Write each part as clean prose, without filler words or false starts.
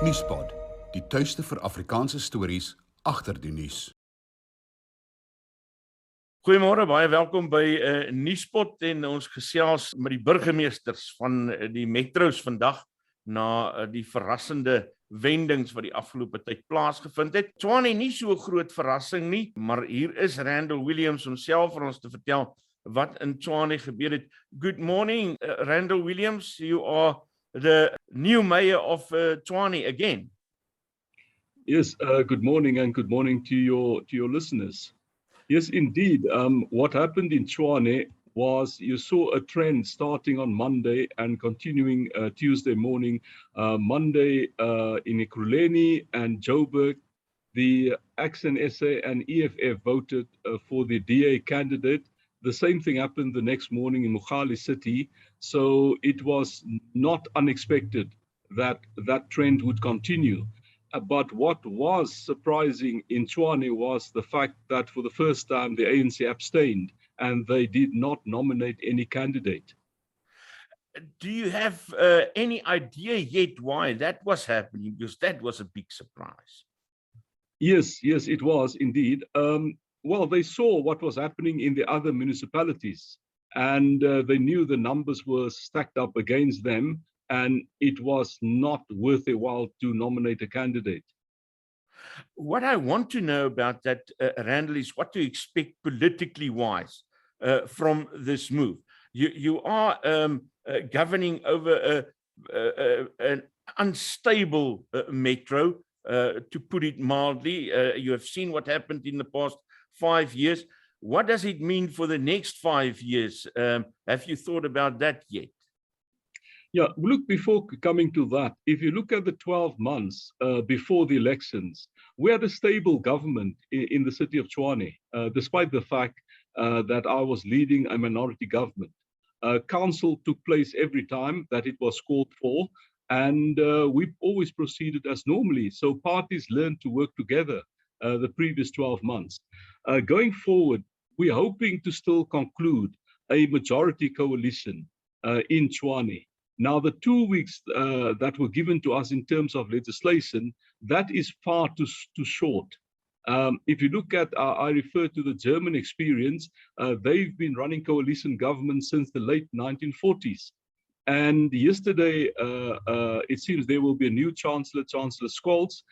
Nuuspod, die tuiste vir Afrikaanse stories agter die nuus. Goeiemôre, baie welkom by Nuuspod en ons gesels met die burgemeesters van die metro's vandag na die verrassende wendings wat die afgelope tyd plaasgevind het. Tshwane nie so 'n groot verrassing nie, maar hier is Randall Williams homself vir ons te vertel wat in Tshwane gebeur het. Good morning, Randall Williams. You are the new mayor of Tshwane again. Yes, good morning and good morning to your listeners. Yes, indeed. What happened in Tshwane was you saw a trend starting on Monday and continuing Tuesday morning. Monday in Ekurhuleni and Joburg, the AXN-SA and EFF voted for the DA candidate. The same thing happened the next morning in Mogale City. So it was not unexpected that that trend would continue. But what was surprising in Tshwane was the fact that for the first time the ANC abstained and they did not nominate any candidate. Do you have any idea yet why that was happening? Because that was a big surprise. Yes, it was indeed. Well, they saw what was happening in the other municipalities and they knew the numbers were stacked up against them. And it was not worth their while to nominate a candidate. What I want to know about that, Randall, is what to expect politically wise from this move. You are governing over an unstable metro, to put it mildly. You have seen what happened in the past 5 years. What does it mean for the next 5 years? Have you thought about that yet? Yeah, look, before coming to that, if you look at the 12 months before the elections, we had a stable government in the city of Tshwane, despite the fact that I was leading a minority government. Council took place every time that it was called for, and we always proceeded as normally. So parties learned to work together the previous 12 months. Going forward, we're hoping to still conclude a majority coalition in Tshwane. Now, the 2 weeks that were given to us in terms of legislation, that is far too short. If you look at, I refer to the German experience, they've been running coalition governments since the late 1940s. And yesterday, it seems there will be a new Chancellor, Chancellor Scholz.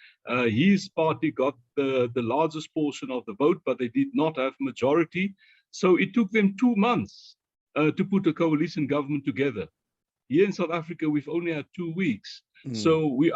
His party got the largest portion of the vote, but they did not have majority. So it took them 2 months to put a coalition government together. Here in South Africa, we've only had 2 weeks. So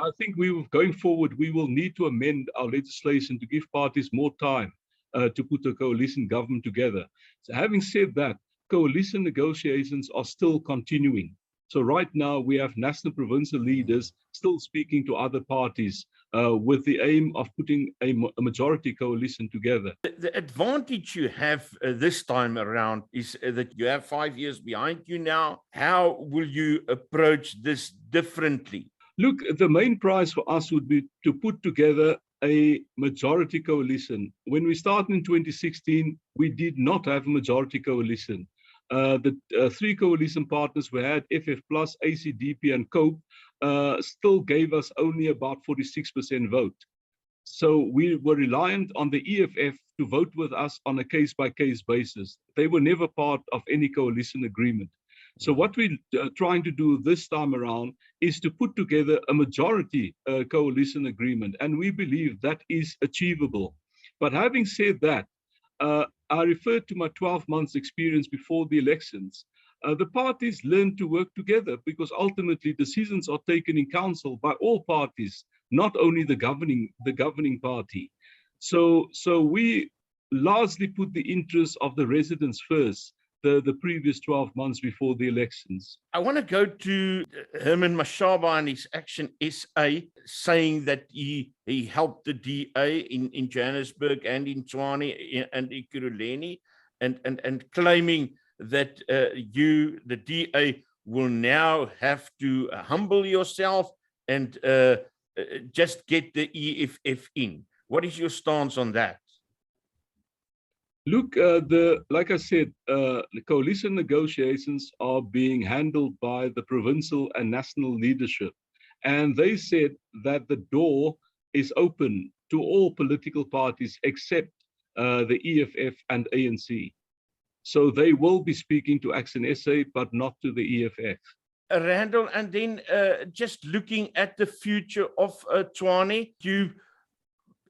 I think going forward, we will need to amend our legislation to give parties more time to put a coalition government together. So having said that, coalition negotiations are still continuing. So right now, we have national provincial leaders still speaking to other parties with the aim of putting a majority coalition together. The advantage you have this time around is that you have 5 years behind you now. How will you approach this differently? Look, the main prize for us would be to put together a majority coalition. When we started in 2016, we did not have a majority coalition. The three coalition partners we had, FF+, ACDP and COPE, still gave us only about 46% vote. So we were reliant on the EFF to vote with us on a case-by-case basis. They were never part of any coalition agreement. So what we're trying to do this time around is to put together a majority coalition agreement, and we believe that is achievable. But having said that, I referred to my 12 months experience before the elections. The parties learn to work together because ultimately decisions are taken in council by all parties, not only the governing party. So we largely put the interests of the residents first, the previous 12 months before the elections. I want to go to Herman Mashaba and his Action SA, saying that he helped the DA in Johannesburg and in Tshwane and Ekurhuleni, and claiming that you, the DA, will now have to humble yourself and just get the EFF in. What is your stance on that? Look, like I said, the coalition negotiations are being handled by the provincial and national leadership. And they said that the door is open to all political parties except the EFF and ANC. So they will be speaking to Action SA, but not to the EFF. Randall, and then just looking at the future of Tshwane, you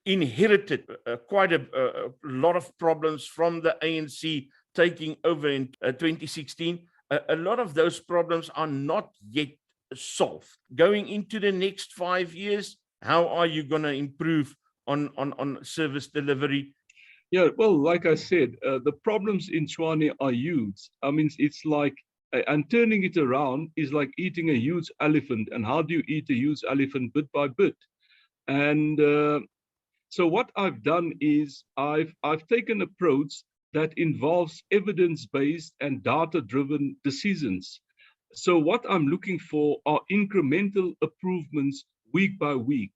inherited quite a lot of problems from the ANC taking over in 2016. A lot of those problems are not yet solved. Going into the next 5 years, how are you going to improve on service delivery? Yeah, well, like I said, the problems in Tshwane are huge. I mean, it's like, and turning it around is like eating a huge elephant. And how do you eat a huge elephant? Bit by bit. And so what I've done is I've taken an approach that involves evidence-based and data-driven decisions. So what I'm looking for are incremental improvements week by week.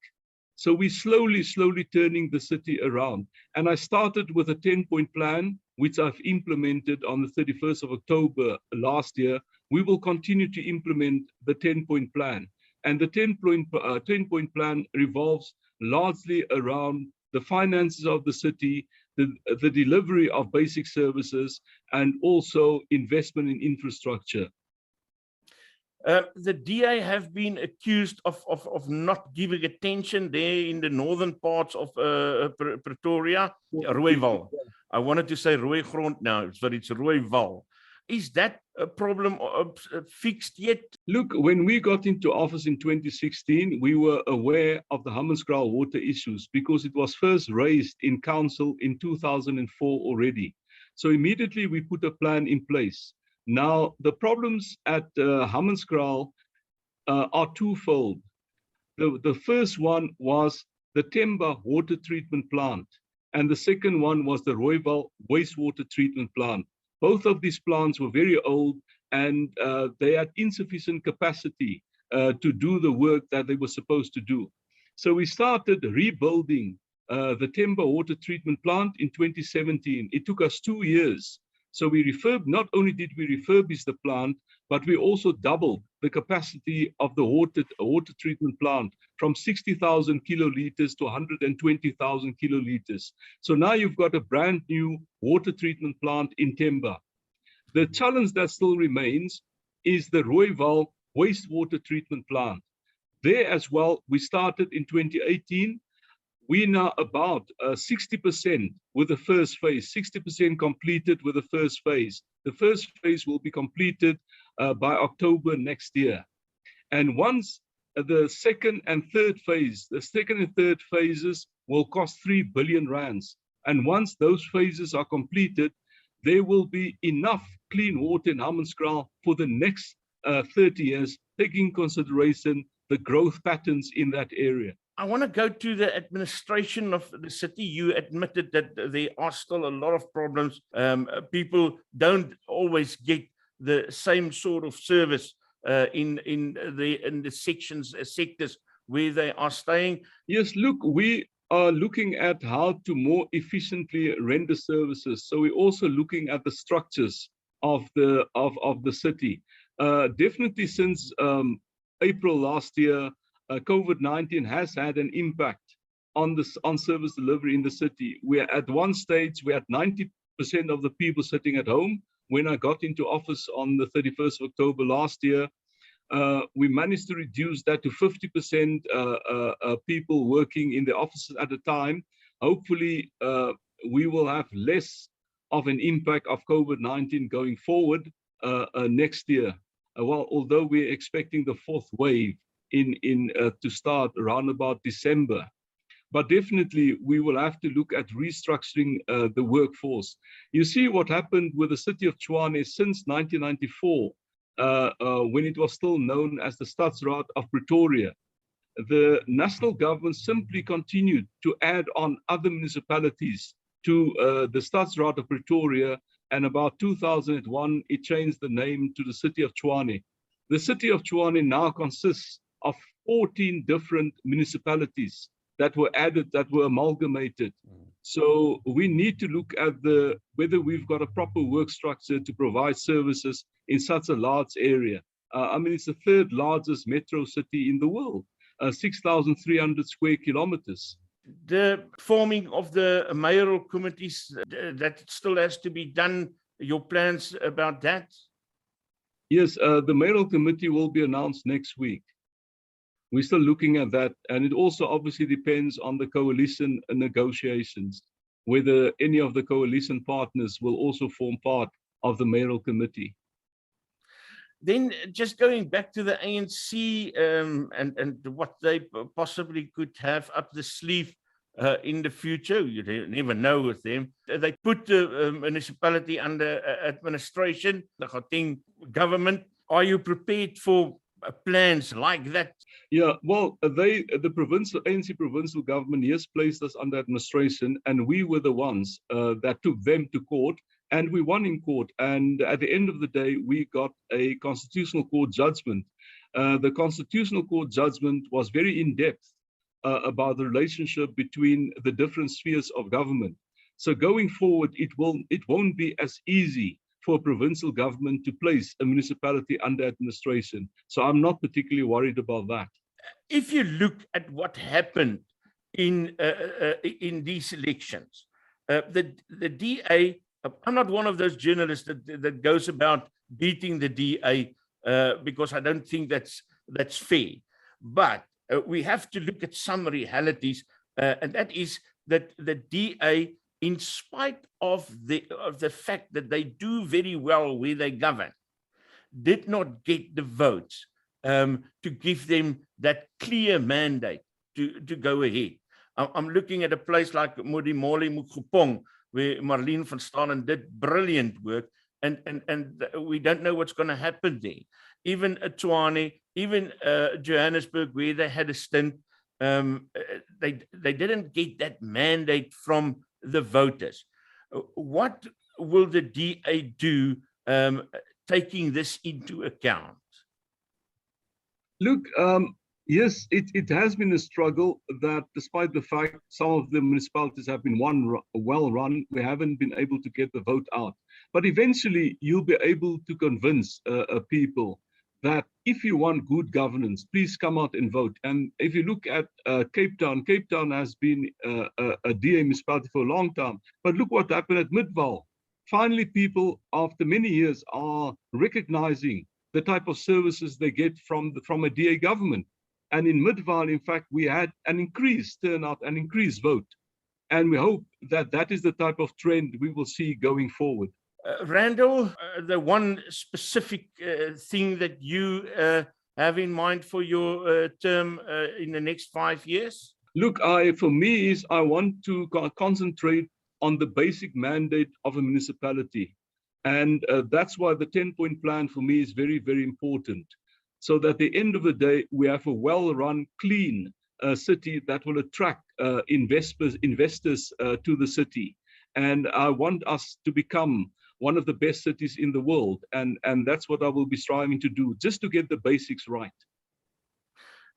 So we're slowly turning the city around. And I started with a 10-point plan, which I've implemented on the 31st of October last year. We will continue to implement the 10-point plan. And the 10-point plan revolves largely around the finances of the city, the delivery of basic services, and also investment in infrastructure. The DA have been accused of not giving attention there in the northern parts of Pretoria, Rooiwal. I wanted to say Rooigrond now, but it's Rooiwal. Is that a problem fixed yet? Look, when we got into office in 2016, we were aware of the Hammanskraal water issues because it was first raised in council in 2004 already. So immediately we put a plan in place. Now, the problems at Hammanskraal are twofold. The first one was the Themba water treatment plant, and the second one was the Rooiwal wastewater treatment plant. Both of these plants were very old, and they had insufficient capacity to do the work that they were supposed to do. So we started rebuilding the Themba water treatment plant in 2017. It took us 2 years. So we not only did we refurbish the plant, but we also doubled the capacity of the water treatment plant from 60,000 kiloliters to 120,000 kiloliters. So now you've got a brand new water treatment plant in Themba. The challenge that still remains is the Rooiwal wastewater treatment plant. There as well, we started in 2018. We're now about 60% with the first phase, 60% completed with the first phase. The first phase will be completed by October next year. And once the second and third phase, the second and third phases will cost 3 billion rands. And once those phases are completed, there will be enough clean water in Hammanskraal for the next 30 years, taking into consideration the growth patterns in that area. I want to go to the administration of the city. You admitted that there are still a lot of problems. People don't always get the same sort of service in the sectors where they are staying. Yes, look, we are looking at how to more efficiently render services. So we're also looking at the structures of the city. Definitely since April last year, COVID-19 has had an impact on service delivery in the city. We're at one stage, we had 90% of the people sitting at home. When I got into office on the 31st of October last year, we managed to reduce that to 50% people working in the offices at a time. Hopefully, we will have less of an impact of COVID-19 going forward next year. Well, although we're expecting the fourth wave to start around about December. But definitely we will have to look at restructuring the workforce. You see what happened with the city of Tshwane since 1994, when it was still known as the Stadsraad of Pretoria. The national government simply continued to add on other municipalities to the Stadsraad of Pretoria, and about 2001, it changed the name to the city of Tshwane. The city of Tshwane now consists of 14 different municipalities that were added, that were amalgamated. So we need to look at whether we've got a proper work structure to provide services in such a large area. I mean, it's the third largest metro city in the world, 6,300 square kilometers. The forming of the mayoral committees, that still has to be done. Your plans about that? Yes, the mayoral committee will be announced next week. We're still looking at that. And it also obviously depends on the coalition negotiations, whether any of the coalition partners will also form part of the mayoral committee. Then just going back to the ANC and what they possibly could have up the sleeve in the future, you never know with them. They put the municipality under administration, the Gauteng government. Are you prepared for plans like that? Yeah, well, the ANC provincial government, yes, placed us under administration, and we were the ones that took them to court. And we won in court. And at the end of the day, we got a constitutional court judgment. The constitutional court judgment was very in-depth about the relationship between the different spheres of government. So going forward, it won't be as easy for a provincial government to place a municipality under administration. So I'm not particularly worried about that. If you look at what happened in these elections, the DA, I'm not one of those journalists that goes about beating the DA because I don't think that's fair. But we have to look at some realities, and that is that the DA, in spite of the fact that they do very well where they govern, did not get the votes to give them that clear mandate to go ahead. I'm looking at a place like Modimolle Mokgopong, where Marlene van Staden did brilliant work, and we don't know what's going to happen there. Even Tshwane, even Johannesburg, where they had a stint, they didn't get that mandate from the voters. What will the DA do taking this into account? Look, yes, it has been a struggle that despite the fact some of the municipalities have been well run, we haven't been able to get the vote out. But eventually you'll be able to convince people that if you want good governance, please come out and vote. And if you look at Cape Town has been a DA municipality for a long time. But look what happened at Midvaal. Finally, people, after many years, are recognizing the type of services they get from a DA government. And in Midvaal, in fact, we had an increased turnout, an increased vote. And we hope that that is the type of trend we will see going forward. Randall, the one specific thing that you have in mind for your term in the next 5 years? Look, for me, is I want to concentrate on the basic mandate of a municipality. And that's why the 10-point plan for me is very, very important. So that at the end of the day, we have a well-run, clean city that will attract investors to the city. And I want us to become one of the best cities in the world. And that's what I will be striving to do, just to get the basics right.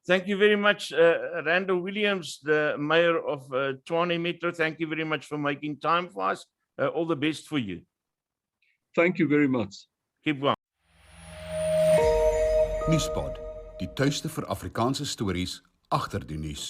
Thank you very much, Randall Williams, the mayor of Tshwane Metro. Thank you very much for making time for us. All the best for you. Thank you very much. Keep going. Nuuspod, die tuiste vir Afrikaanse stories agter die nuus.